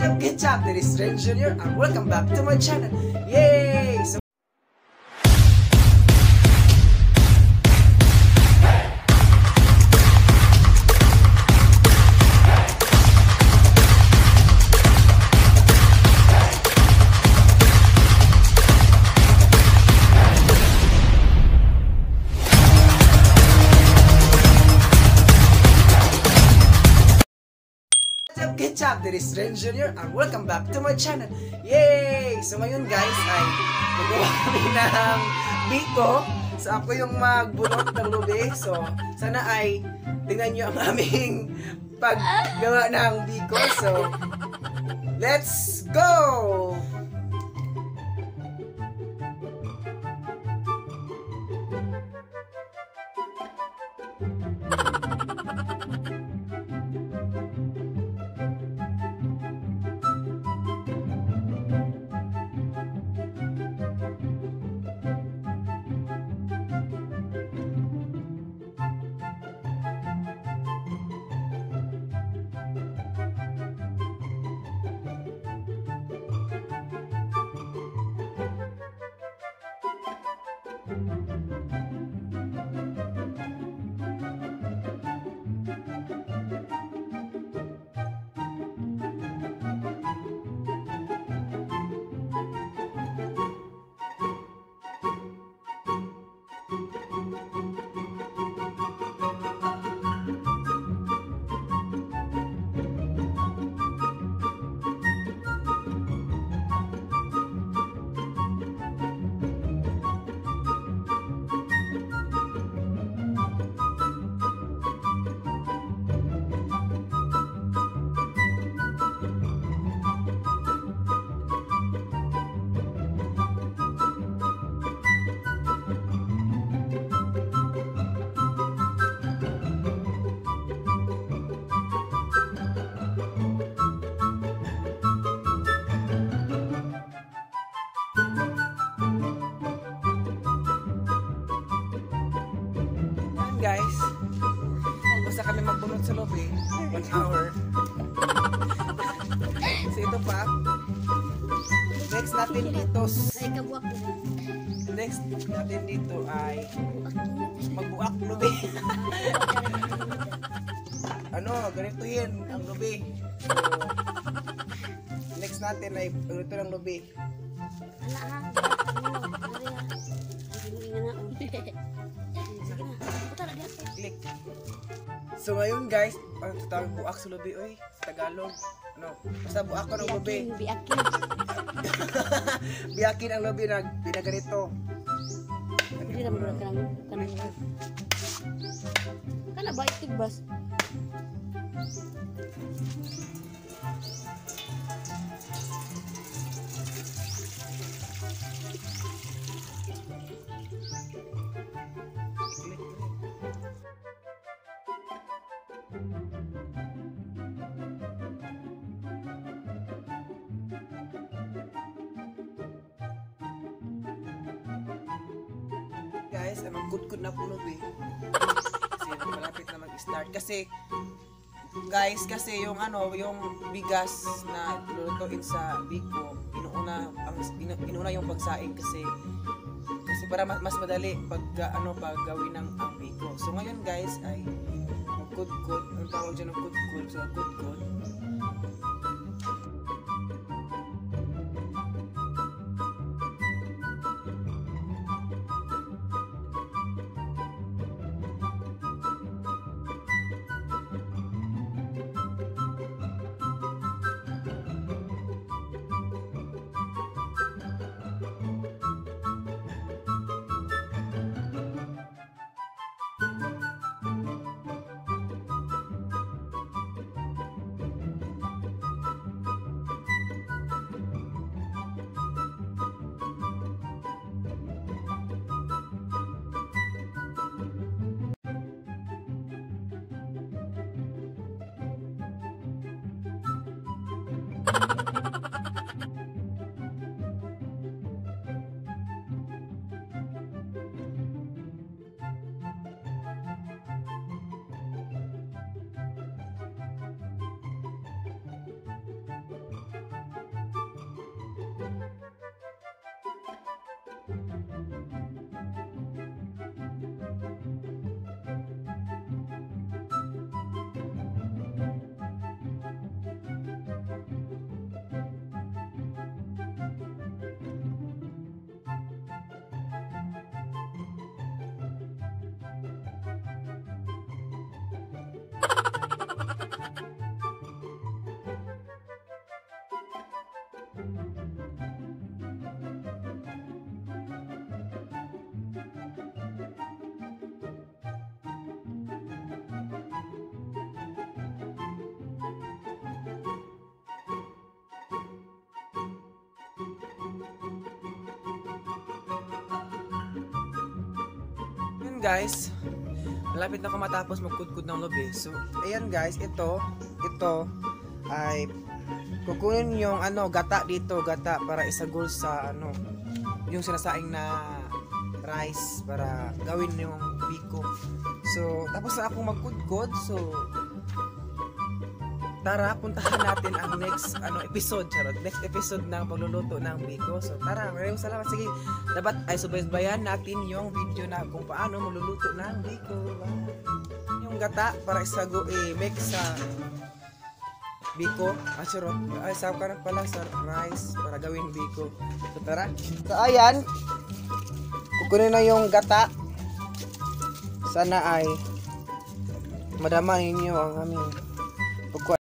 Good job, this is Ren Jr. and welcome back to my channel. Yay! So good job, this is Ren Jr. and welcome back to my channel. Yay! So ngayon guys ay magawa kami ng biko. So ako yung magbunot ng lubi. So sana ay tingnan nyo ang aming paggawa ng biko. So let's go! Guys, basta kami magbunot sa lobby 1 hour. So ito pa. Next natin dito ay magbuak lobby. Ganito yun ang lobby. So, next natin ay ganito ng lobby. Click. So ngayon guys, ano tawag buak sa lobby oy, sa Tagalog. Basta buak ko ng lobby. Biakin. Biakin ang lobby na binaganito. Hindi naman kanang. Kana ba itibas? Guys, magkudkod na po lobby. Kasi malapit na mag-start. Kasi yung yung bigas na lulutuin sa biko, inuuna yung pagsaing kasi para mas madali paggawin ng ang biko. So ngayon guys ay magkudkod, ang tawag dyan ng kudkod. So kudkod. Guys, malapit na ako matapos magkudkod ng lobe. So, ayan guys, ito ay kukunin yung gata dito, gata para isagol sa yung sinasaing na rice para gawin yung biko. So, tapos na akong magkudkod. So, tara, puntahan natin ang next next episode ng pagluluto ng biko. So tara, maraming salamat. Sige, dapat ay subaybayan natin yung video na kung paano maluluto ng biko. Yung gata para isago mix sa biko. Ay saka na pala sa rice para gawin biko. So tara. So ayan, kukunin na yung gata. Sana ay madama ninyo ang aming pagkuha.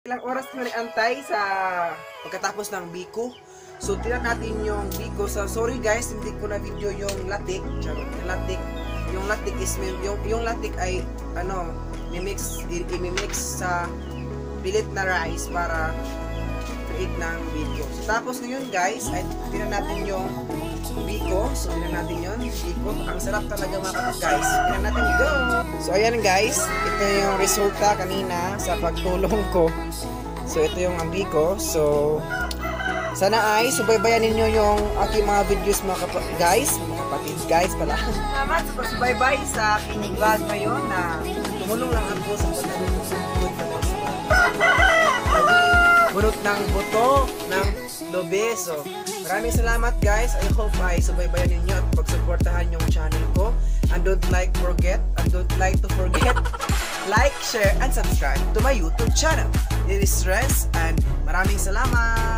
Ilang oras na antay sa pagkatapos ng biko. So, tinan natin yung biko. So, sorry guys, hindi ko na video yung latik. Charot, yung latik. Yung latik is, yung latik ay, i-mix sa pilit na rice para create ng biko. So, tapos ngayon guys, ay tinan natin yung biko. So, tinan natin yun. Biko. Ang sarap talaga mga kapatid guys. Tinan natin, go! So, ayan guys. Ito yung resulta kanina sa pagtulong ko. So, ito yung biko. So, sana ay subaybayan ninyo yung aking mga videos mga kapatid guys pala. Salamat sa pagsubaybay sa aking vlog ngayon na tumulong lang ako sa bunot ng buto ng lobe. So, maraming salamat guys. I hope ay subaybayan ninyo at pagsuportahan yung channel ko. And don't like to forget, like, share, and subscribe to my YouTube channel. It is Stress, and maraming salamat!